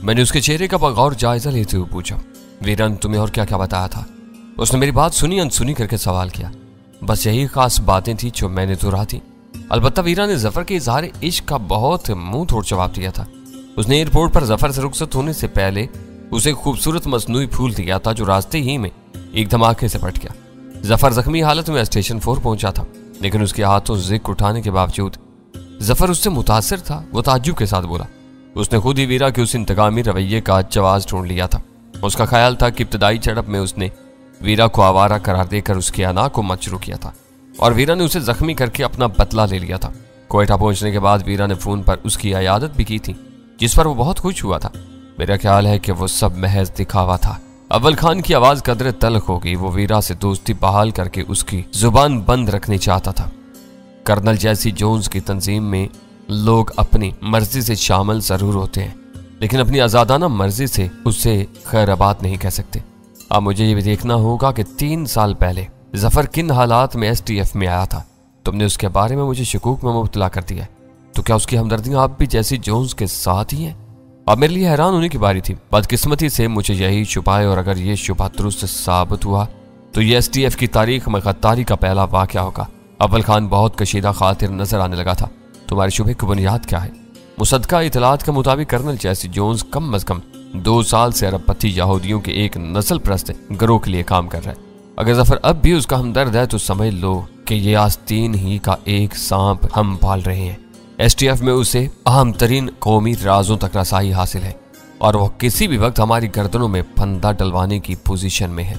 मैंने उसके चेहरे का बगौर जायजा लेते हुए पूछा, वीरा ने तुम्हें और क्या क्या बताया था? उसने मेरी बात सुनी अनसुनी करके सवाल किया। बस यही खास बातें थी जो मैंने दोहरा थी। अलबत्ता वीरा ने जफर के इजहार इश्क का बहुत मुंह तोड़ जवाब दिया था। उसने एयरपोर्ट पर जफर से रुखसत होने से पहले उसे खूबसूरत मसनूई फूल दिया था जो रास्ते ही में एक धमाके से फट गया। जफर जख्मी हालत में स्टेशन 4 पहुंचा था, लेकिन उसके हाथों जिक्र उठाने के बावजूद जफर उससे मुतासिर था। वो ताज्जुब के साथ बोला। उसने खुद ही वीरा के उस इंतकामी रवैये का जवाब ढूंढ लिया था। उसका ख्याल था कि इब्तदाई झड़प में उसने वीरा को आवारा करार देकर उसके अना को मत शुरू किया था और वीरा ने उसे जख्मी करके अपना बदला ले लिया था। कोयटा पहुंचने के बाद वीरा ने फोन पर उसकी इयादत भी की थी, जिस पर वो बहुत खुश हुआ था। मेरा ख्याल है कि वो सब महज दिखावा था। अव्वल खान की आवाज कदरे तल्ख हो गई। वो वीरा से दोस्ती बहाल करके उसकी जुबान बंद रखनी चाहता था। कर्नल जैसी जोन्स की तंजीम में लोग अपनी मर्जी से शामिल जरूर होते हैं, लेकिन अपनी आजादाना मर्जी से उससे खैराबाद नहीं कह सकते। अब मुझे ये भी देखना होगा कि 3 साल पहले जफर किन हालात में STF में आया था। तुमने उसके बारे में मुझे शकूक में मुब्तला कर दिया है, तो क्या उसकी हमदर्दियां आप भी जैसी जोन्स के साथ ही हैं? अब मेरे लिए हैरान होने की बारी थी। बदकिस्मती से मुझे यही शुबा है, और अगर ये शुबा दुरुस्त साबित हुआ तो ये STF की तारीख में गद्दारी का पहला वाक़या होगा। अव्वल खान बहुत कशीदा खातिर नजर आने लगा था। तुम्हारे शुबे की बुनियाद क्या है? मुसद्दका इतलात के मुताबिक कर्नल जैसी जोन्स कम अज कम 2 साल से अरबपंथी यहूदियों के एक नस्ल परस्त गिरोह के लिए काम कर रहा है। अगर जफर अब भी उसका हमदर्द है तो समझ लो कि ये आस्तीन ही का एक सांप हम पाल रहे हैं। STF में उसे अहम तरीन कौमी राजों तक रसाई हासिल है और वह किसी भी वक्त हमारी गर्दनों में फंदा डलवाने की पोजीशन में है।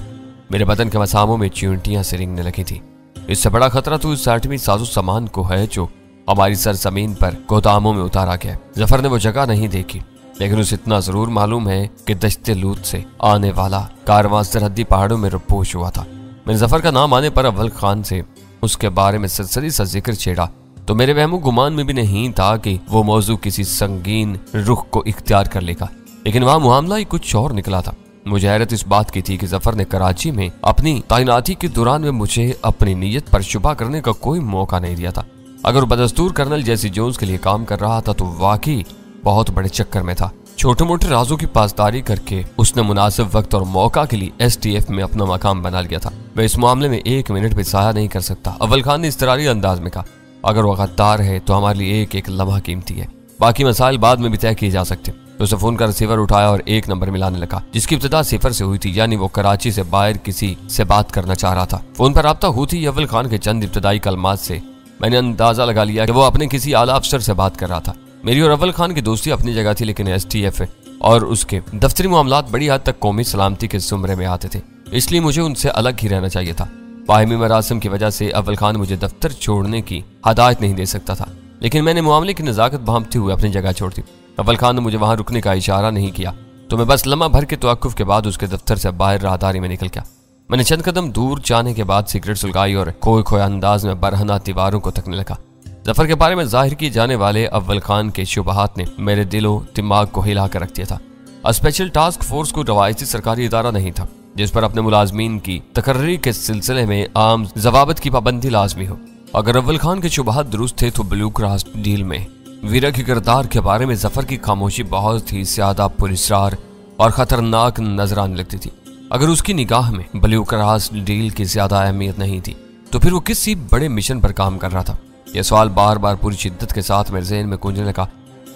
मेरे बदन के मसामों में चींटियां सिरंगने लगी थी। इससे बड़ा खतरा तो इस 60वीं साजो सामान को है जो हमारी सरजमीन पर गोदामों में उतारा गया। जफर ने वो जगह नहीं देखी, लेकिन उसे इतना जरूर मालूम है कि दश्ते लूत से आने वाला कारवां सरहदी पहाड़ों में रुपोश हुआ था। मैंने जफर का नाम आने पर अव्वल खान से उसके बारे में सलसली सा जिक्र छेड़ा तो मेरे वहमो गुमान में भी नहीं था कि वो मौजू किसी संगीन रुख को इख्तियार कर लेगा, लेकिन वहां मामला ही कुछ और निकला था। मुझे हैरत इस बात की थी कि जफर ने कराची में अपनी तैनाती के दौरान में मुझे अपनी नीयत पर शुबा करने का कोई मौका नहीं दिया था। अगर बदस्तूर कर्नल जैसी जोन्स के लिए काम कर रहा था तो वाकई बहुत बड़े चक्कर में था। छोटे मोटे राजों की पासदारी करके उसने मुनासिब वक्त और मौका के लिए STF में अपना मकाम बना लिया था। मैं इस मामले में 1 मिनट भी ज़ाया नहीं कर सकता। अव्वल खान ने इस्तरारी अंदाज में कहा, अगर वो गद्दार है तो हमारे लिए एक एक लम्हा कीमती है, बाकी मसाइल बाद में भी तय किए जा सकते। तो उसे फोन का रिसीवर उठाया और एक नंबर मिलाने लगा जिसकी इब्तिदा 0 से हुई थी, यानी वो कराची से बाहर किसी से बात करना चाह रहा था। फोन पर राब्ता होती अव्वल खान के चंद इब्तिदाई कलमात से मैंने अंदाजा लगा लिया कि वो अपने किसी आला अफसर से बात कर रहा था। मेरी और अव्वल खान की दोस्ती अपनी जगह थी, लेकिन STF और उसके दफ्तरी मामलात बड़ी हद तक कौमी सलामती के जुमरे में आते थे, इसलिए मुझे उनसे अलग ही रहना चाहिए था। बाहिमी मरासिम की वजह से अव्वल खान मुझे दफ्तर छोड़ने की हदायत नहीं दे सकता था, लेकिन मैंने मामले की नजाकत भांपते हुए अपनी जगह छोड़ दी। अव्वल खान ने मुझे वहां रुकने का इशारा नहीं किया तो मैं बस लम्हा भर के तवक्कुफ के बाद उसके दफ्तर से बाहर राहदारी में निकल गया। मैंने चंद कदम दूर जाने के बाद सिगरेट सुलगाई और खोए खोए अंदाज में बरहना दीवारों को तकने लगा। जफर के बारे में जाहिर किए जाने वाले अव्वल खान के शुबहात ने मेरे दिलो दिमाग को हिला कर रख दिया था। स्पेशल टास्क फोर्स को रवायती सरकारी इदारा नहीं था जिस पर अपने मुलाजमीन की तकर्री के सिलसिले में आम जवाबत की पाबंदी लाजमी हो। अगर अव्वल खान के शुबहात दुरुस्त थे तो ब्लू क्रॉस डील में वीरा के किरदार के बारे में जफर की खामोशी बहुत ही ज्यादा पुरस्रार और खतरनाक नजर आने लगती थी। अगर उसकी निगाह में ब्लू क्रॉस डील की ज्यादा अहमियत नहीं थी तो फिर वो किसी बड़े मिशन पर काम कर रहा था। यह सवाल बार बार पूरी शिद्दत के साथ मेरे ज़हन में गूंजने लगा।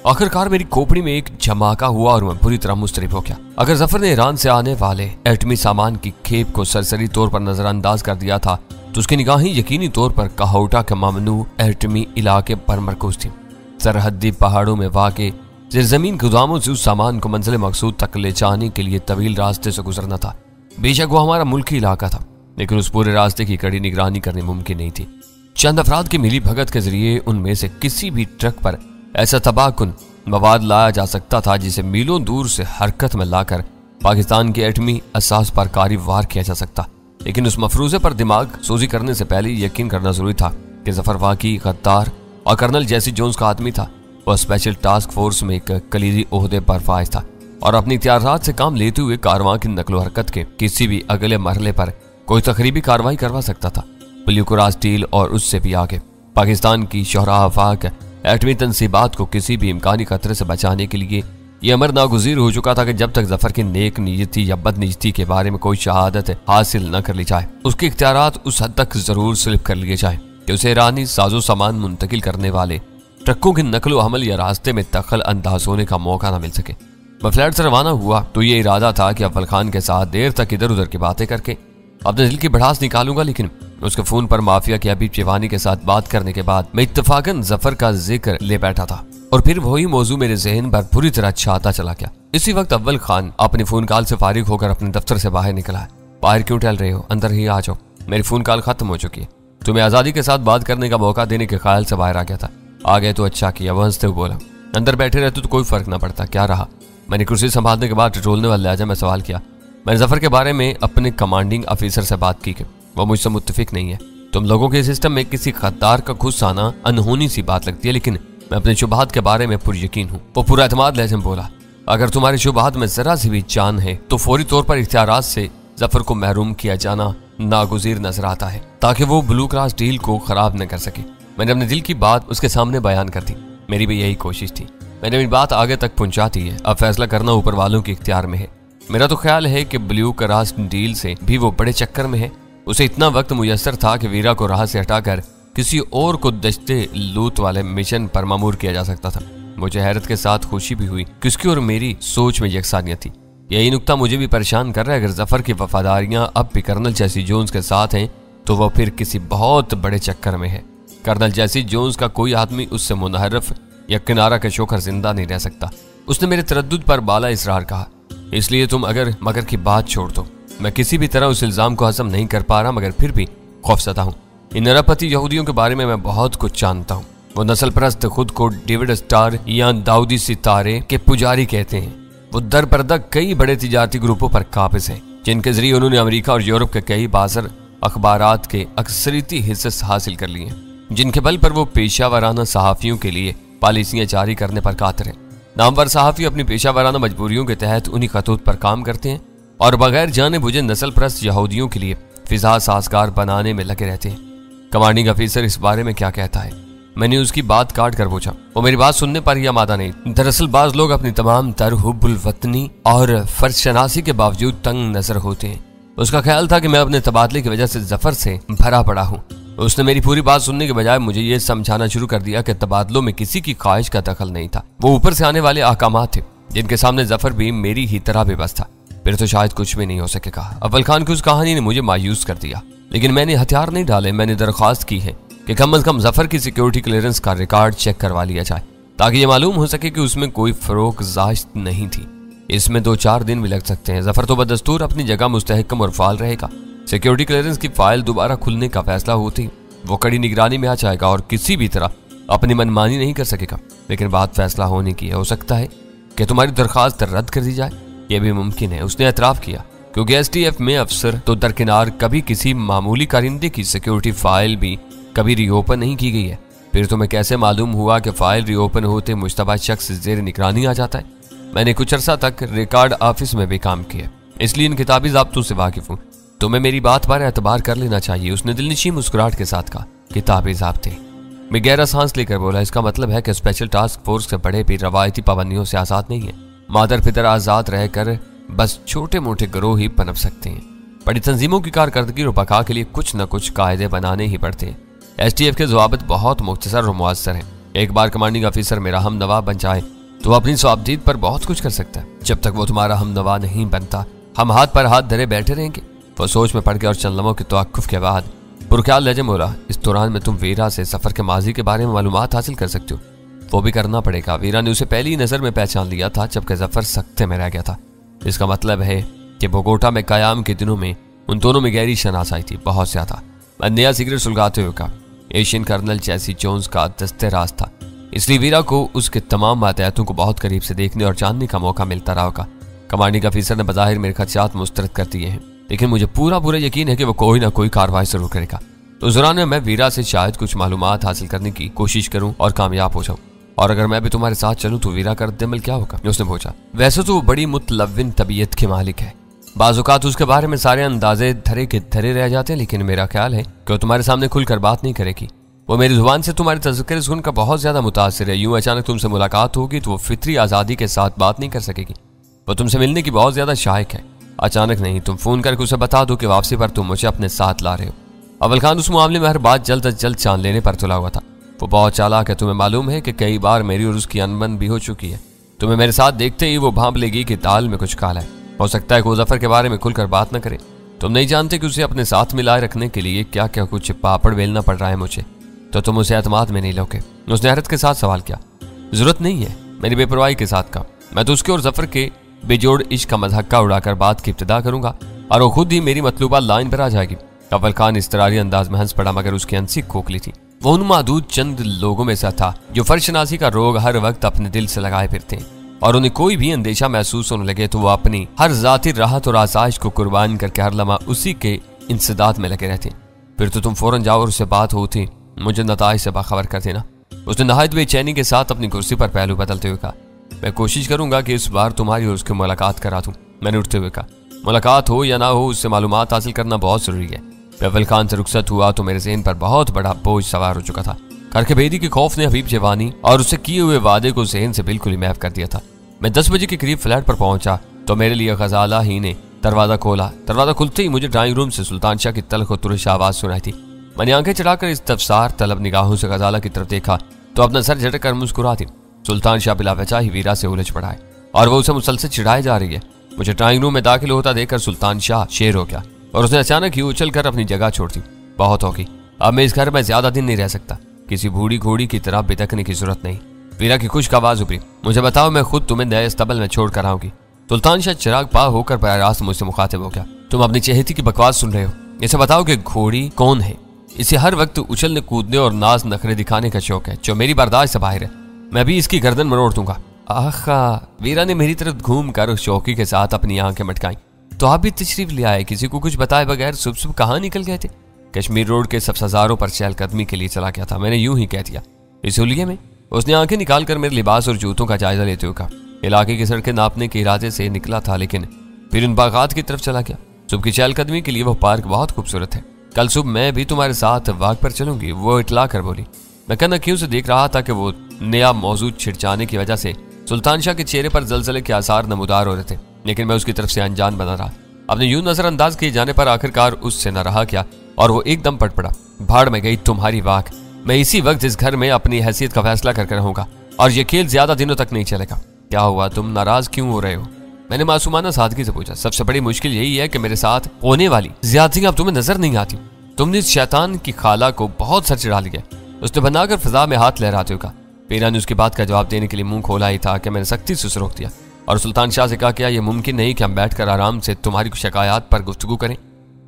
आखिरकार मेरी खोपड़ी में एक झमाका हुआ और मैं बुरी तरह मुस्तरिब हो गया। अगर जफर ने ईरान से आने वाले एटमी सामान की खेप को सरसरी तौर पर नजरअंदाज कर दिया था तो उसकी निगाहें यकीनी तौर पर कोयटा के ममनू एटमी इलाके पर मरकूज थी। सरहदी पहाड़ों में वाक़े ज़मीन गोदामों से उस सामान को मंजिल मकसूद तक ले जाने के लिए तवील रास्ते से गुजरना था। बेशक वो हमारा मुल्की इलाका था, लेकिन उस पूरे रास्ते की कड़ी निगरानी करनी मुमकिन नहीं थी। चंद अफराद की मिली भगत के जरिए उनमें से किसी भी ट्रक पर ऐसा तबाहकुन मवाद लाया जा सकता था जिसे मीलों दूर से हरकत में लाकर पाकिस्तान के एटमी असास पर कारी वार किया जा सकता। लेकिन उस मफरूजे पर दिमाग सोजी करने से पहले यकीन करना जरूरी था कि जफर वाकई गद्दार और कर्नल जैसी जोन्स का आदमी था। वह स्पेशल टास्क फोर्स में एक कलीदी ओहदे पर फाइज था और अपनी इख्तियारात से काम लेते हुए कारवां की नकलो हरकत के किसी भी अगले मरहले पर कोई तकरीबी कार्रवाई करवा सकता था। ब्लू क्रॉस डील और उससे भी आगे पाकिस्तान की शोहरा आफाक एटमी तनसीबात को किसी भी इम्कानी खतरे से बचाने के लिए ये अमर नागुज़ीर हो चुका था कि जब तक जफर की नेक नीयती या बद नीयती के बारे में कोई शहादत हासिल न कर ली जाए, उसके इख्तियारात उस हद तक जरूर स्लिप कर लिए जाए कि उसे ईरानी साजो सामान मुंतकिल करने वाले ट्रकों की नकलो हमल या रास्ते में दखल अंदाज होने का मौका न मिल सके। मैं फ्लैट से रवाना हुआ तो ये इरादा था कि अव्वल खान के साथ देर तक इधर उधर की बातें करके अपने दिल की भड़ास निकालूंगा, लेकिन उसके फोन पर माफिया के हबीब चिवानी के साथ बात करने के बाद मैं इत्तफाकन जफर का जिक्र ले बैठा था और फिर वही मौजू मेरे जहन पर पूरी तरह छाता चला गया। इसी वक्त अव्वल खान अपनी फोन कॉल से फारिग होकर अपने दफ्तर से बाहर निकला है। बाहर क्यों टहल रहे हो, अंदर ही आ जाओ, मेरी फोन कॉल खत्म हो चुकी है। तुम्हें आजादी के साथ बात करने का मौका देने के ख्याल से बाहर आ गया था। आ गए तो अच्छा किया, वो हंसते हुए बोला। अंदर बैठे रहते तो कोई फर्क ना पड़ता, क्या रहा। मैंने कुर्सी संभालने के बाद टटोलने वाले लहजा में सवाल किया। मैंने जफर के बारे में अपने कमांडिंग ऑफिसर से बात की कि वो मुझसे मुत्तफिक नहीं है। तुम लोगों के सिस्टम में किसी गद्दार का घुस आना अनहोनी सी बात लगती है, लेकिन मैं अपने शुबहात के बारे में पुरयकीन हूँ। वो पूरा एतमाद लहजे में बोला। अगर तुम्हारे शुबहात में जरा सी भी जान है तो फौरी तौर पर इख्तियारात से जफर को महरूम किया जाना नागुज़ीर नजर आता है, ताकि वो ब्लू क्रॉस डील को खराब न कर सके। मैंने अपने दिल की बात उसके सामने बयान कर दी। मेरी भी यही कोशिश थी। मैंने मेरी बात आगे तक पहुंचा दी है। अब फैसला करना ऊपर वालों के इख्तियार में है। मेरा तो ख्याल है कि ब्लू क्रॉस डील से भी वो बड़े चक्कर में है। उसे इतना वक्त मुयस्सर था कि वीरा को राह से हटाकर किसी और को दश्ते लूत वाले मिशन पर मामूर किया जा सकता था। मुझे हैरत के साथ खुशी भी हुई कि उसकी और मेरी सोच में यकसानियत थी। यही नुक्ता मुझे भी परेशान कर रहा है। अगर जफर की वफादारियां अब भी कर्नल जैसी जोन्स के साथ हैं तो वह फिर किसी बहुत बड़े चक्कर में है। कर्नल जैसी जोन्स का कोई आदमी उससे मुनहरफ या किनारा के शोकर जिंदा नहीं रह सकता। उसने मेरे तरद्दुद पर बाला इसरार कहा। इसलिए तुम अगर मगर की बात छोड़ दो। मैं किसी भी तरह उस इल्जाम को हजम नहीं कर पा रहा, मगर फिर भी खौफजदा हूँ। इन नरपति यहूदियों के बारे में मैं बहुत कुछ जानता हूँ। वो नस्ल परस्त खुद को डेविड स्टार या दाऊदी सितारे के पुजारी कहते हैं। वो दर बरदर कई बड़े तिजारती ग्रुपों पर काबिज हैं, जिनके जरिए उन्होंने अमेरिका और यूरोप के कई बाज़र अखबारात के अक्सरियती हिस्से हासिल कर लिए हैं, जिनके बल पर वो पेशा सहाफ़ियों के लिए पॉलिसियां जारी करने पर कातर हैं। नामवर सहाफ़ी अपनी पेशा वाराना मजबूरियों के तहत उन्हीं खतूत पर काम करते हैं और बगैर जाने बुझे नस्ल परस्त यहूदियों के लिए फिजा साजगार बनाने में लगे रहते हैं। कमांडिंग ऑफिसर इस बारे में क्या कहता है? मैंने उसकी बात काट कर पूछा। वो मेरी बात सुनने पर ही आमादा नहीं। दरअसल बाज लोग अपनी तमाम तर हुब्बुल वतनी और फर्ज शनासी के बावजूद तंग नजर होते हैं। उसका ख्याल था कि मैं अपने तबादले की वजह से जफर से भरा पड़ा हूँ। उसने मेरी पूरी बात सुनने के बजाय मुझे ये समझाना शुरू कर दिया कि तबादलों में किसी की ख्वाहिश का दखल नहीं था। वो ऊपर से आने वाले अहकामात थे जिनके सामने जफर भी मेरी ही तरह बेबस था। फिर तो शायद कुछ भी नहीं हो सकेगा। अव्वल खान की उस कहानी ने मुझे मायूस कर दिया, लेकिन मैंने हथियार नहीं डाले। मैंने दरख्वास्त की है कि कम अज कम जफर की सिक्योरिटी क्लियरेंस का रिकॉर्ड चेक करवा लिया जाए, ताकि ये मालूम हो सके कि उसमें कोई फरोगजाश्त नहीं थी। इसमें 2-4 दिन भी लग सकते हैं। जफर तो बदस्तूर अपनी जगह मुस्तहकम और फाल रहेगा। सिक्योरिटी क्लियरेंस की फाइल दोबारा खुलने का फैसला होती वो कड़ी निगरानी में आ जाएगा और किसी भी तरह अपनी मनमानी नहीं कर सकेगा। लेकिन बात फैसला होने की है। हो सकता है कि तुम्हारी दरखास्त रद्द कर दी जाए, यह भी मुमकिन है। उसने एतराफ किया, क्योंकि STF में अफसर तो दरकिनार कभी किसी मामूली कारिंदे की सिक्योरिटी फाइल भी कभी रीओपन नहीं की गई है। फिर तुम्हें कैसे मालूम हुआ कि फाइल रीओपन होते मुश्तबा शख्स जेर निगरानी आ जाता है? मैंने कुछ अर्सा तक रिकॉर्ड ऑफिस में भी काम किया, इसलिए इन किताबी ज़ाब्तों से वाकिफ हूँ। तुम्हें मेरी बात पर एतबार कर लेना चाहिए। उसने दिलनशी मुस्कुराहट के साथ कहा। किताबी ज़ाब्ते? मैं गहरा सांस लेकर बोला, इसका मतलब है कि स्पेशल टास्क फोर्स के बड़े भी रवायती पाबंदियों से आज़ाद नहीं है। मादर पितर आज़ाद रहकर बस छोटे मोटे गिरोह ही पनप सकते हैं। बड़ी तंजीमों की कारकर्दगी और बका के लिए कुछ न कुछ कायदे बनाने ही पड़ते हैं। STF के ज़वाबित बहुत मुख्तसर और मुअस्सर हैं। एक बार कमांडिंग ऑफिसर मेरा हम नवा बन जाए तो अपनी स्वाबदीद पर बहुत कुछ कर सकता है। जब तक वो तुम्हारा हम नवा नहीं बनता, हम हाथ पर हाथ धरे बैठे रहेंगे। वो सोच में पड़ गया और चंद लम्हों के तवक्कुफ के बाद पुरख्याल लहजे में बोला, इस दौरान में तुम वीरा से सफर के माजी के बारे में मालूमात हासिल कर सकते हो। वो भी करना पड़ेगा। वीरा ने उसे पहली नजर में पहचान लिया था, जबकि जफर सख्ते में रह गया था। इसका मतलब है कि बोगोटा में कयाम के दिनों में उन दोनों में गहरी शनासाई थी, बहुत ज्यादा। मैं नया सिगरेट सुलगाते हुए कहा, एशियन कर्नल जैसी जोन्स का दस्ते राज था, इसलिए वीरा को उसके तमाम मातहतों को बहुत करीब से देखने और जानने का मौका मिलता रहा होगा। कमांडिंग ऑफिसर ने बज़ाहिर मेरे खदशात मुस्तरद कर दिए हैं, लेकिन मुझे पूरा यकीन है कि वो कोई ना कोई कार्रवाई जरूर करेगा। तो उस दौरान में मैं वीरा से शायद कुछ मालूमात हासिल करने की कोशिश करूं और कामयाब हो जाऊं। और अगर मैं भी तुम्हारे साथ चलूं तो वीरा का रद्द-ए-अमल क्या होगा? उसने पूछा। वैसे तो वो बड़ी मुतलव्विन तबीयत के मालिक है, बाज़-औक़ात उसके बारे में सारे अंदाजे धरे के धरे रह जाते हैं, लेकिन मेरा ख्याल है कि वो तुम्हारे सामने खुलकर बात नहीं करेगी। वो मेरी जुबान से तुम्हारे तज़किरे सुनकर बहुत ज्यादा मुतासिर है। यूं अचानक तुमसे मुलाकात होगी तो वो फितरी आज़ादी के साथ बात नहीं कर सकेगी। वो तुमसे मिलने की बहुत ज्यादा शायक है। अचानक नहीं, तुम फोन करके उसे बता दो कि वापसी पर तुम मुझे अपने साथ ला रहे हो। अव्वल खान उस मामले में हर बात जल्द अज जल्द जान लेने पर तुला हुआ था। वो बहुत चालाक है। तुम्हें मालूम है कि कई बार मेरी और उसकी अनबन भी हो चुकी है। तुम्हें मेरे साथ देखते ही वो भांप लेगी कि दाल में कुछ काला है। हो सकता है कि वो जफर के बारे में खुलकर बात न करे। तुम नहीं जानते कि उसे अपने साथ मिलाए रखने के लिए क्या क्या कुछ पापड़ बेलना पड़ रहा है मुझे, तो तुम उसे एतमाद में नहीं लोगे। उसने हैरत के साथ सवाल किया। जरूरत नहीं है, मेरी बेपरवाही के साथ कहा। मैं तो उसके और जफर के बेजोड़ इश्क का मज़ाक़ उड़ाकर बात की इब्तिदा करूंगा और वो खुद ही मेरी मतलूबा लाइन पर आ जाएगी। अव्वल खान इस तरारी अंदाज में हंस पड़ा, मगर उसकी हंसी खोखली थी। वो उन मादूद चंद लोगों में से था जो फर्शनासी का रोग हर वक्त अपने दिल से लगाए फिरते हैं, और उन्हें कोई भी अंदेशा महसूस होने लगे तो वो अपनी हर ज़ाती राहत और आसाइश को कुर्बान करके हर लम्हा उसी के इंसदाद में लगे रहते। फिर तो तुम फौरन जाओ और उससे बात होती मुझे नताइज से बाखबर कर देना। उसने नहायत बेचैनी के साथ अपनी कुर्सी पर पहलू बदलते हुए कहा। मैं कोशिश करूंगा कि इस बार तुम्हारी और उसकी मुलाकात करा दूं। मैंने उठते हुए कहा। मुलाकात हो या ना हो, उससे मालूमात हासिल करना बहुत जरूरी है। अव्वल खान से रुखसत हुआ तो मेरे ज़हन पर बहुत बड़ा बोझ सवार हो चुका था। घर के भेदी के खौफ ने हबीब जवानी और उससे किए हुए वादे को ज़हन से बिल्कुल ही महव कर दिया था। मैं 10 बजे के करीब फ्लैट पर पहुंचा तो मेरे लिए गजाला ही ने दरवाज़ा खोला। दरवाज़ा खुलते ही मुझे ड्राइंग रूम से सुल्तान शाह की तल्ख और तुरश आवाज़ सुनाई थी। मैंने आंखें चढ़ाकर इस तफसार तलब निगाहों से गजाला की तरफ देखा तो अपना सर झटक कर मुस्कुरा थी। सुल्तान शाह बिला वजह ही वीरा से उलझ पड़ा है और वो उसे मुसलसल चिढ़ाई जा रही है। मुझे ड्राइंग रूम में दाखिल होता देखकर सुल्तान शाह शेर हो गया और उसने अचानक ही उछल कर अपनी जगह छोड़ दी। बहुत होगी, अब मैं इस घर में ज्यादा दिन नहीं रह सकता। किसी बूढ़ी घोड़ी की तरह बितकने की जरूरत नहीं। वीरा की खुश्क आवाज उभरी। मुझे बताओ, मैं खुद तुम्हें नए अस्तबल में छोड़ कर आऊंगी। सुल्तान शाह चिराग पा होकर बराह रास्त मुझसे मुखातिब हो गया। तुम अपनी चहेती की बकवास सुन रहे हो। इसे बताओ कि घोड़ी कौन है। इसे हर वक्त उछलने कूदने और नाज नखरे दिखाने का शौक है जो मेरी बर्दाश्त से बाहर है। मैं भी इसकी गर्दन मरोड़ दूंगा। आखा, वीरा ने मेरी तरफ घूम कर शौकी के साथ अपनी आंखें मटकाई। तो आप भी तशरीफ ले आए, किसी को कुछ बताए बगैर सुबह सुबह कहाँ निकल गए थे? कश्मीर रोड के सब्ज़ारों पर चहलकदमी के लिए चला गया था, मैंने यूं ही कह दिया। इस हुलिये में उसने आंखें निकाल कर मेरे लिबास और जूतों का जायजा लेते हुए कहा। इलाके की सड़कें नापने के इरादे से निकला था, लेकिन फिर उन बागात की तरफ चला गया। सुबह की चहलकदमी के लिए वो पार्क बहुत खूबसूरत है। कल सुबह मैं भी तुम्हारे साथ वाक पर चलूंगी, वो इतला कर बोली। मैं कन अखियों से देख रहा था कि वो नया मौजूद छिड़चाने की वजह से सुल्तान शाह के चेहरे पर जलजले के आसार नमूदार हो रहे थे, लेकिन मैं उसकी तरफ से अनजान बना रहा। अपने यूं नजरअंदाज किए जाने पर आखिरकार उससे न रहा क्या और वो एकदम पट पड़ा। भाड़ में गई तुम्हारी वाक। मैं इसी वक्त इस घर में अपनी हैसियत का फैसला करके रहूंगा और ये खेल ज्यादा दिनों तक नहीं चलेगा। क्या हुआ, तुम नाराज क्यों हो रहे हो? मैंने मासूमाना सादगी से पूछा। सबसे बड़ी मुश्किल यही है कि मेरे साथ होने वाली ज्यादतियां अब तुम्हें नजर नहीं आती। तुमने इस शैतान की खाला को बहुत सर चढ़ा लिया। उसने बनाकर फिजा में हाथ लहराते हुए कहा। वीरा ने उसकी बात का जवाब देने के लिए मुंह खोला ही था कि मैंने सख्ती से उसे रोक दिया और सुल्तान शाह से कहा, क्या यह मुमकिन नहीं कि हम बैठकर आराम से तुम्हारी शिकायत पर गुफ्तगू करें?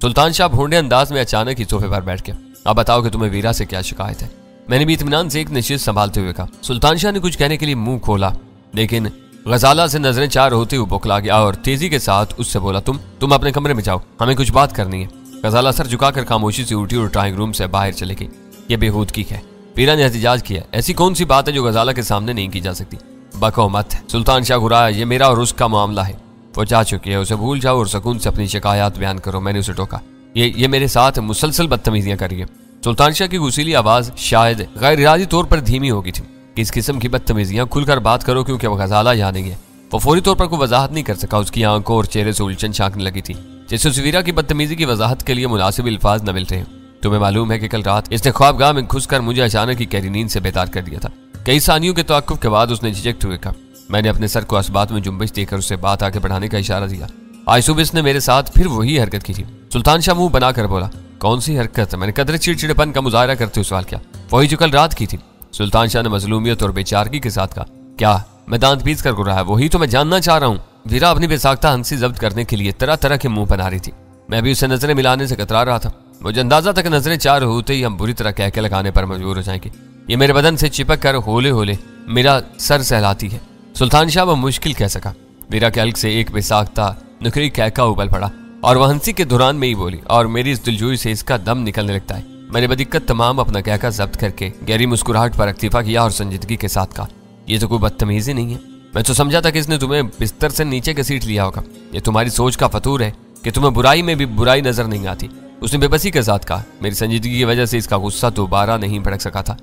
सुल्तान शाह भोंडे अंदाज में अचानक ही सोफे पर बैठ गया। अब बताओ कि तुम्हें वीरा से क्या शिकायत है? मैंने भी इत्मीनान से एक नशिस्त संभालते हुए कहा। सुल्तान शाह ने कुछ कहने के लिए मुंह खोला, लेकिन गजाला से नजरें चार होते हुए बौखला गया और तेजी के साथ उससे बोला, तुम अपने कमरे में जाओ, हमें कुछ बात करनी है। गजाला सर झुकाकर खामोशी से उठी और ड्राइंग रूम से बाहर चले गई। यह बेहूदगी है। वीरा ने एहतिजाज किया। ऐसी कौन सी बात है जो गजाला के सामने नहीं की जा सकती? बको मत। सुल्तान शाह घुराया। ये मेरा और उसका मामला है, वो जा चुकी है, उसे भूल जाओ और सुकून से अपनी शिकायत बयान करो। मैंने उसे टोका। ये मेरे साथ मुसलसल बदतमीजियां कर रही है। सुल्तान शाह की गुस्सीली आवाज शायद गैर इरादी तौर पर धीमी हो गई थी। किस किस्म की बदतमीजियां? खुलकर बात करो, क्योंकि वो गजाला यहाँ नहीं है। वो फौरी तौर पर कोई वजाहत नहीं कर सका। उसकी आंखों और चेहरे से उलझन झांकने लगी थी, जैसे उस वीरा की बदतमीजी की वजाहत के लिए मुनासिब अल्फाज न मिल रहे। तुम्हें मालूम है कि कल रात इसने ख्वाबगाह में घुसकर मुझे अचानक ही गहरी नींद से बेदार कर दिया था। कई सानियों के तवक्कुफ के बाद उसने झिझकते हुए कहा। मैंने अपने सर को असबात में जुम्बिश देकर उससे बात आगे बढ़ाने का इशारा दिया। आज सुबह इसने मेरे साथ फिर वही हरकत की थी। सुल्तान शाह मुंह बनाकर बोला। कौन सी हरकत? मैंने कदरे चिड़चिड़ेपन का मुजाहरा करते हुए सवाल किया। वही जो कल रात की थी। सुल्तान शाह ने मजलूमियत और बेचारगी के साथ कहा। क्या? मैं दांत पीस कर गुर्रा है। वही तो मैं जानना चाह रहा हूँ। वीरा अपनी बेसाख्ता हंसी जब्त करने के लिए तरह तरह के मुंह बना रही थी। मैं भी उससे नजरें मिलाने से कतरा रहा था। मुझे अंदाजा था कि नजरें चार होते ही हम बुरी तरह कह के लगाने पर मजबूर हो जाएंगे। ये मेरे बदन से चिपक कर होले होले मेरा सर सहलाती है। सुल्तान शाह वो मुश्किल कह सका। वीरा के हल्क से एक बेसाख्ता नुकरी कहका उबल पड़ा और वह हंसी के दौरान में ही बोली, और मेरी इस दिलजोई से इसका दम निकलने लगता है। मैंने बदिक्कत तमाम अपना कहका जब्त करके गहरी मुस्कुराहट पर इक्तिफा किया और संजीदगी के साथ कहा, ये तो कोई बदतमीजी नहीं है। मैं तो समझा था कि इसने तुम्हें बिस्तर से नीचे घसीट लिया होगा। ये तुम्हारी सोच का फतूर है कि तुम्हें बुराई में भी बुराई नजर नहीं आती। उसने बे बसी के साथ कहा। मेरी संजीदगी की वजह से इसका गुस्सा दोबारा नहीं भड़क सका था।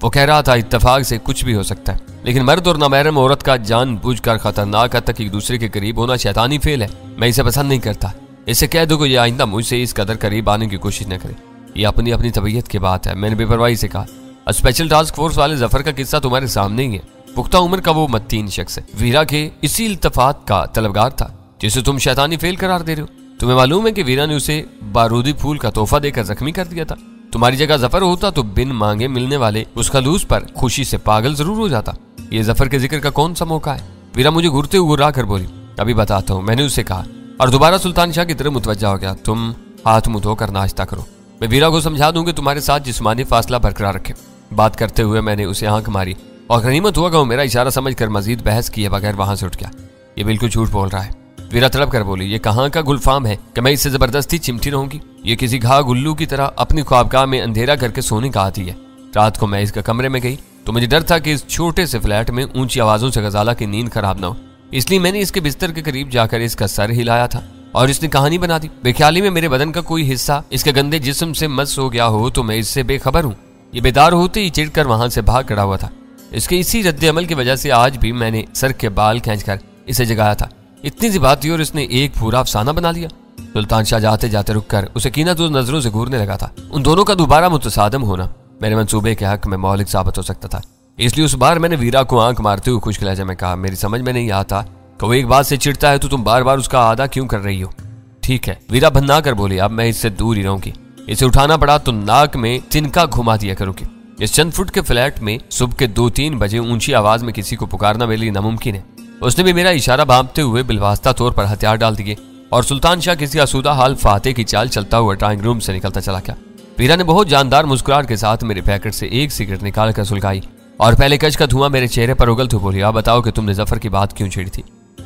वो कह रहा था इत्तेफाक से कुछ भी हो सकता है, लेकिन मर्द और नामहरम औरत का जानबूझकर खतरनाक हद तक एक दूसरे के करीब होना शैतानी फेल है। मैं इसे पसंद नहीं करता। इससे कह दो कि ये आइंदा मुझसे इस कदर करीब आने की कोशिश न करे। ये अपनी अपनी तबीयत की बात है, मैंने बेपरवाही से कहा। स्पेशल टास्क फोर्स वाले जफर का किस्सा तुम्हारे सामने ही है। पुख्ता उम्र का वो मत्तीन शख्स है, वीरा के इसी इल्तफात का तलबगार था जिसे तुम शैतानी फेल करार दे रहे हो। तुम्हें मालूम है कि वीरा ने उसे बारूदी फूल का तोहफा देकर जख्मी कर दिया था। तुम्हारी जगह जफर होता तो बिन मांगे मिलने वाले उस खलूस पर खुशी से पागल जरूर हो जाता। ये जफर के जिक्र का कौन सा मौका है? वीरा मुझे घूरते हुए घुरा कर बोली। अभी बताता हूँ, मैंने उसे कहा और दोबारा सुल्तान शाह की तरफ मुतवज्जा हो गया। तुम हाथ मुंह धोकर नाश्ता करो, मैं वीरा को समझा दूं कि तुम्हारे साथ जिस्मानी फासला बरकरार रखे। बात करते हुए मैंने उसे आंख मारी और गनीमत हुआ कि वो मेरा इशारा समझकर मजीद बहस किए बगैर वहां से उठ गया। ये बिल्कुल झूठ बोल रहा है, वीरा तड़प कर बोली। ये कहाँ का गुलफाम है कि मैं इससे जबरदस्ती चिमटी रहूंगी? ये किसी घा गुल्लू की तरह अपनी ख्वाबगाह में अंधेरा करके सोने का आती है। रात को मैं इसके कमरे में गई तो मुझे डर था कि इस छोटे से फ्लैट में ऊंची आवाजों से गजाला की नींद खराब ना हो, इसलिए मैंने इसके बिस्तर के करीब जाकर इसका सर हिलाया था और इसने कहानी बना दी। बेख्याली में मेरे बदन का कोई हिस्सा इसके गंदे जिस्म से मस हो गया हो तो मैं इससे बेखबर हूँ। ये बेदार होते ही चिढ़कर वहां से भाग खड़ा हुआ था। इसके इसी रद्द अमल की वजह से आज भी मैंने सर के बाल खींचकर इसे जगाया था। इतनी सी बात थी और इसने एक पूरा अफसाना बना लिया। सुल्तान शाह जाते जाते रुककर उसे कीनतुल नजरों से घूरने लगा था। उन दोनों का दोबारा मुतसादम होना मेरे मंसूबे के हक में मौलिक साबित हो सकता था, इसलिए उस बार मैंने वीरा को आंख मारते हुए खुश्क लहजे में कहा, मेरी समझ में नहीं आता कि वो एक बात से चिढ़ता है तो तुम बार बार उसका आदा क्यों कर रही हो? ठीक है, वीरा भन्ना कर बोली, अब मैं इससे दूर ही रहूंगी। इसे उठाना पड़ा तो नाक में तिनका घुमा दिया करूंगी। इस चंद फुट के फ्लैट में सुबह के 2-3 बजे ऊंची आवाज में किसी को पुकारना मेरे लिए नामुमकिन है। उसने भी मेरा इशारा भांपते हुए बिलवास्ता तौर पर हथियार डाल दिए और सुल्तान शाह किसी आसूदा हाल फाते की चाल चलता हुआ ड्राइंग रूम से निकलता चला गया। वीरा ने बहुत जानदार मुस्कुराहट के साथ मेरे पैकेट से एक सिगरेट निकाल कर सुलगाई और पहले कच का धुआं मेरे चेहरे पर उगलते हुए बोली, आप बताओ कि तुमने जफर की बात क्यों छेड़ी थी?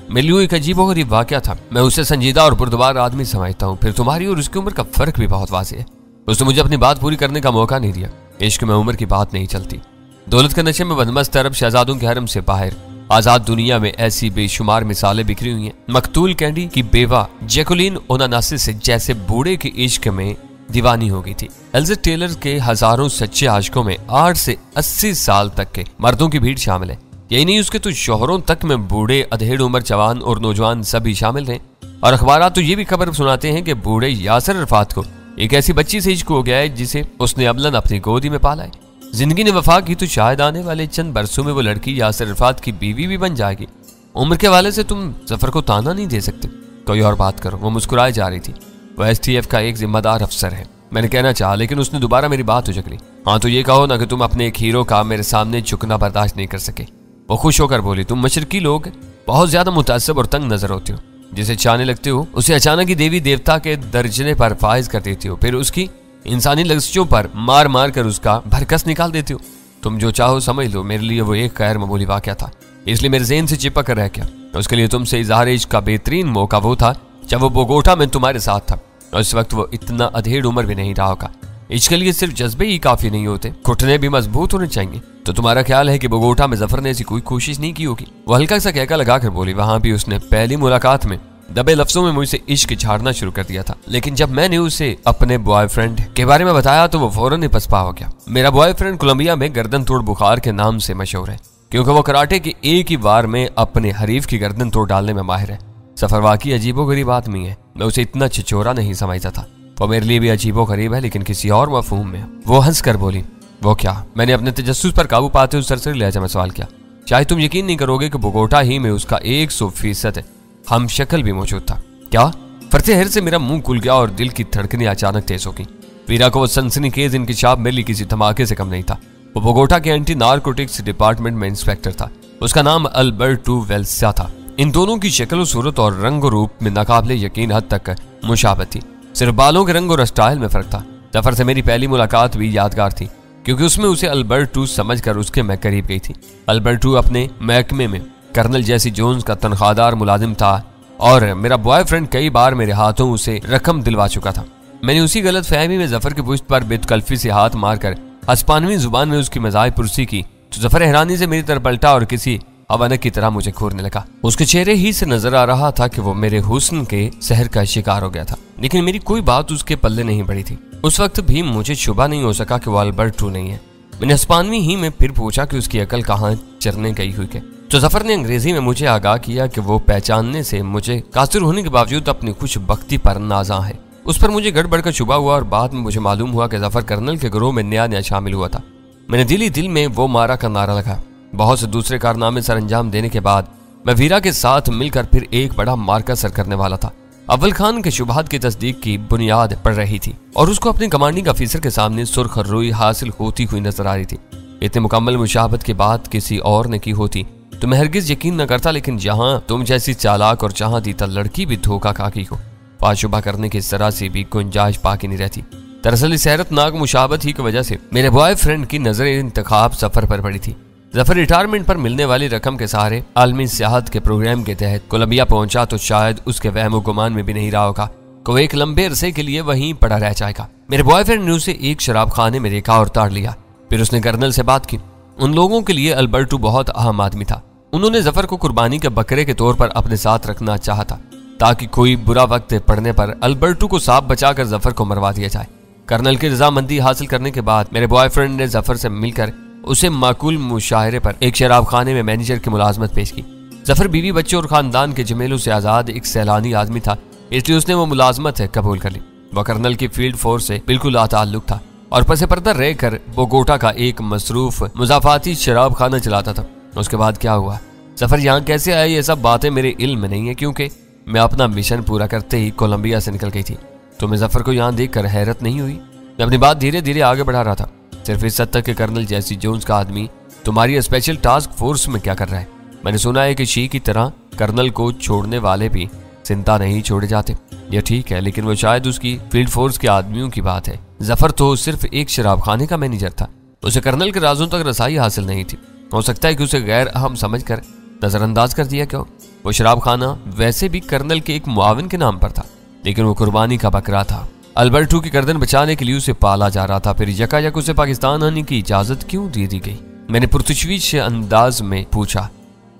मेरे लिए एक अजीबोगरीब वाकया था। मैं उसे संजीदा और बुर्दबार आदमी समझता हूँ, फिर तुम्हारी और उसकी उम्र का फर्क भी बहुत वाज़ेह है। उसने मुझे अपनी बात पूरी करने का मौका नहीं दिया। इश्क में उम्र की बात नहीं चलती। दौलत के नशे में बदमस्त अरब शहजादों के हरम से बाहर आजाद दुनिया में ऐसी बेशुमार मिसालें बिखरी हुई हैं। मकतूल कैंडी की बेवा जैकुलिन ओनानासिस से जैसे बूढ़े के इश्क में दीवानी हो गई थी। एल्ज़ेट टेलर के हजारों सच्चे आशिकों में 8 से 80 साल तक के मर्दों की भीड़ शामिल है। यही नहीं, उसके तो शोहरों तक में बूढ़े, अधेड़ उम्र, जवान और नौजवान सभी शामिल हैं। और अखबारात तो ये भी खबर सुनाते हैं कि बूढ़े यासर अरफात को एक ऐसी बच्ची से इश्क हो गया है जिसे उसने अबलन अपनी गोदी में पाला है। जिंदगी ने वफा की तो शायद आने वाले चंद बरसों में वो लड़की यासर अरफात की बीवी भी बन जाएगी। उम्र के हवाले से तुम जफर को ताना नहीं दे सकते। कोई और बात करो। वो मुस्कुराए जा रही थी। वो STF का एक जिम्मेदार अफसर है। मैंने कहना चाहा लेकिन उसने दोबारा मेरी बात उचक ली। हाँ तो ये कहो ना कि तुम अपने एक हीरो का मेरे सामने झुकना बर्दाश्त नहीं कर सके। वो खुश होकर बोली, तुम मशरकी लोग बहुत ज्यादा मुतासब और तंग नजर होते हो। जिसे चाहने लगते हो उसे अचानक ही देवी देवता के दर्जने पर फाइज कर देती हो, फिर उसकी इंसानी लफ्ज़ों पर मार मार कर उसका भरकस निकाल देती हो। तुम जो चाहो समझ लो, मेरे लिए वो एक गैर मामूली वाकया था, इसलिए मेरे ज़हन से चिपक कर रह गया। उसके लिए तुमसे इजहार इश्क का बेहतरीन मौका वो था जब वो बोगोटा में तुम्हारे साथ था और इस वक्त वो इतना अधेड़ उम्र भी नहीं रहा होगा। इश्क के लिए सिर्फ जज्बे ही काफी नहीं होते, घुटने भी मजबूत होने चाहिए। तो तुम्हारा ख्याल है कि बोगोटा में जफर ने ऐसी कोई कोशिश नहीं की होगी? वो हल्का सा कहका लगाकर बोली, वहां भी उसने पहली मुलाकात में दबे लफ्जों में मुझसे इश्क झाड़ना शुरू कर दिया था, लेकिन जब मैंने उसे अपने बॉयफ्रेंड के बारे में बताया तो वो फौरन ही पसपा हो गया। मेरा बॉयफ्रेंड कोलंबिया में गर्दन तोड़ बुखार के नाम से मशहूर है, क्योंकि वो कराटे के एक ही वार में अपने हरीफ की गर्दन तोड़ डालने में माहिर है। सफर वाकई अजीबोगरीब आदमी है। मैं उसे इतना छिछोरा नहीं समझता था। वो मेरे लिए भी अजीबोगरीब है, लेकिन किसी और मफहूम में। वो हंस कर बोली, वो क्या? मैंने अपने तजस्सुस पर काबू पाते हुए सरसरी लहजे में सवाल किया। चाहे तुम यकीन नहीं करोगे कि बोगोटा ही में उसका 100% हम शक्ल भी मौजूद था। क्या? फरते हर से मेरा मुंह खुल गया और दिल की धड़कनें अचानक तेज हो गई। वीरा को वो सनसनीखेज इंकिशाफ मेरे लिए किसी धमाके से कम नहीं था। वो बोगोटा के एंटी नारकोटिक्स डिपार्टमेंट में इंस्पेक्टर था। उसका नाम अल्बर्टो वेल्सा था। इन दोनों की शक्ल सूरत और रंग रूप में नाकाबिले यकीन हद तक मुशाबत थी, सिर्फ बालों के रंग और स्टाइल में फर्क था। जफर से मेरी पहली मुलाकात भी यादगार थी, क्योंकि उसमें उसे अल्बर्टो समझकर उसके मैं करीब गई थी। अल्बर्टो अपने महकमे में कर्नल जैसी जोन्स का तनख्वाहदार मुलाजिम था और मेरा बॉयफ्रेंड कई बार मेरे हाथों उसे रकम दिलवा चुका था। मैंने उसी गलत फहमी में जफर की पुश्त पर बेतकल्फी से हाथ मारकर हिस्पानवी जुबान में उसकी मजाक पुरसी की तो जफर हैरानी से मेरी तरफ पलटा और किसी अवानक की तरह मुझे घूरने लगा। उसके चेहरे ही से नजर आ रहा था कि वो मेरे हुस्न के सहर का शिकार हो गया था। लेकिन मेरी कोई बात उसके पल्ले नहीं पड़ी थी। उस वक्त भी मुझे शुबा नहीं हो सका कि वो अल्बर्टो नहीं है। मैंने हिस्पानवी ही में फिर पूछा कि उसकी अकल कहाँ चरने गई हुई है, तो जफर ने अंग्रेजी में मुझे आगाह किया कि वो पहचानने से मुझे कासिर होने के बावजूद अपनी खुशबख्ती पर नाज़ा है। उस पर मुझे गड़बड़ का शुबा हुआ और बाद में मुझे मालूम हुआ कि जफर कर्नल के गिरोह में नया शामिल हुआ था। मैंने दिल ही दिल में वो मारा का नारा लगा। बहुत से दूसरे कारनामे सर अंजाम देने के बाद मैं वीरा के साथ मिलकर फिर एक बड़ा मार्का सर करने वाला था। अव्वल खान के शुबहात की तस्दीक की बुनियाद पड़ रही थी और उसको अपने कमांडिंग अफीसर के सामने सुर्ख रोई हासिल होती हुई नजर आ रही थी। इतने मुकम्मल मुशाहबत के बाद किसी और ने की होती तो मैं हरगिज यकीन न करता, लेकिन जहां तुम जैसी चालाक और जहां दीता लड़की भी धोखा खाकी हो, पाशुबा करने की इस तरह से भी गुंजाइश बाकी नहीं रहती। दरअसल इस हैरतनाक मुशाहबत ही की वजह से मेरे बॉयफ्रेंड की नजर इंतखाब सफर पर पड़ी थी। जफर रिटायरमेंट पर मिलने वाली रकम के सहारे आलमी सियाहत के प्रोग्राम के तहत कोलंबिया पहुंचा तो शायद उसके वहम गुमान में भी नहीं रहा होगा कि वो एक लंबे अरसे के लिए वहीं पड़ा रह जाएगा। मेरे बॉयफ्रेंड ने उसे एक शराब खाने में देखा और ताड़ लिया। फिर उसने कर्नल से बात की। उन लोगों के लिए अल्बर्टो बहुत अहम आदमी था। उन्होंने जफर को कुर्बानी के बकरे के तौर पर अपने साथ रखना चाहा था ताकि कोई बुरा वक्त पड़ने पर अल्बर्टो को सांप बचाकर जफर को मरवा दिया जाए। कर्नल की रजामंदी हासिल करने के बाद मेरे बॉयफ्रेंड ने जफर से मिलकर उसे माकूल मुशाहरे पर एक शराब खाने में मैनेजर की मुलाजमत पेश की। जफर बीवी बच्चों और खानदान के जमेलों से आजाद एक सैलानी आदमी था, इसलिए उसने वो मुलाजमत कबूल कर ली। वह कर्नल की फील्ड फोर्स से बिल्कुल लाताल्लुक था और पसे पर्दा रहकर बोगोटा का एक मसरूफ मुजाफाती शराब खाना चलाता था। उसके बाद क्या हुआ, जफर यहाँ कैसे आया, ये सब बातें मेरे इल्म में नहीं है क्योंकि मैं अपना मिशन पूरा करते ही कोलंबिया से निकल गई थी। तो मैं जफर को यहाँ देखकर हैरत नहीं हुई। मैं अपनी बात धीरे धीरे आगे बढ़ा रहा था, सिर्फ इस हद तक कि कर्नल जैसी जोन्स का आदमी तुम्हारी स्पेशल टास्क फोर्स में क्या कर रहा है। मैंने सुना है कि शी की तरह कर्नल को छोड़ने वाले भी चिंता नहीं छोड़े जाते। यह ठीक है, लेकिन वो शायद उसकी फील्ड फोर्स के आदमियों की बात है। जफर तो सिर्फ एक शराब खाने का मैनेजर था, उसे कर्नल के राजों तक रसाई हासिल नहीं थी। हो सकता है कि उसे गैर अहम समझकर नजरअंदाज कर दिया क्यों। वो शराब खाना वैसे भी कर्नल के एक मुआविन के नाम पर था, लेकिन वो कुर्बानी का बकरा था। अल्बर्टो की गर्दन बचाने के लिए उसे पाला जा रहा था। फिर यकायक उसे पाकिस्तान आने की इजाजत क्यों दे दी गई? मैंने पुरतशवीश अंदाज में पूछा।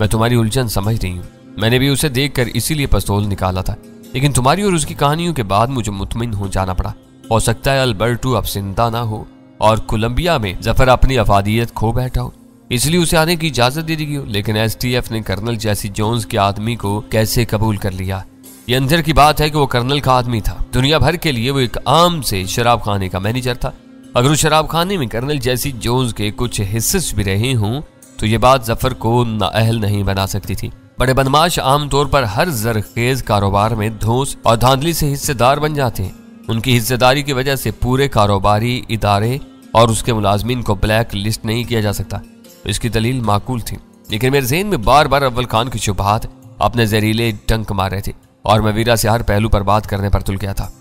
मैं तुम्हारी उलझन समझ रही हूँ, मैंने भी उसे देखकर इसीलिए पिस्तौल निकाला था, लेकिन तुम्हारी और उसकी कहानियों के बाद मुझे मुतमिन हो जाना पड़ा। हो सकता है अल्बर्टो अब जिंदा ना हो और कोलंबिया में जफर अपनी अफादियत खो बैठा हो, इसलिए उसे आने की इजाजत दे दी गई हो। लेकिन एसटीएफ ने कर्नल जैसी जोन्स के आदमी को कैसे कबूल कर लिया? ये अंदर की बात है कि वो कर्नल का आदमी था। दुनिया भर के लिए वो एक आम से शराब खाने का मैनेजर था। अगर उस शराब खाने में कर्नल जैसी जोन्स के कुछ हिस्से भी रहे हों तो ये बात जफर को नाअहल नहीं बना सकती थी। बड़े बदमाश आमतौर पर हर जरखेज कारोबार में धौंस और धांधली से हिस्सेदार बन जाते हैं। उनकी हिस्सेदारी की वजह से पूरे कारोबारी इदारे और उसके मुलाजमीन को ब्लैक लिस्ट नहीं किया जा सकता। इसकी दलील माकूल थी, लेकिन मेरे ज़हन में बार बार अव्वल खान की शुबहात अपने जहरीले डंक मार रहे थे और मैं वीरा से हर पहलू पर बात करने पर तुल गया था।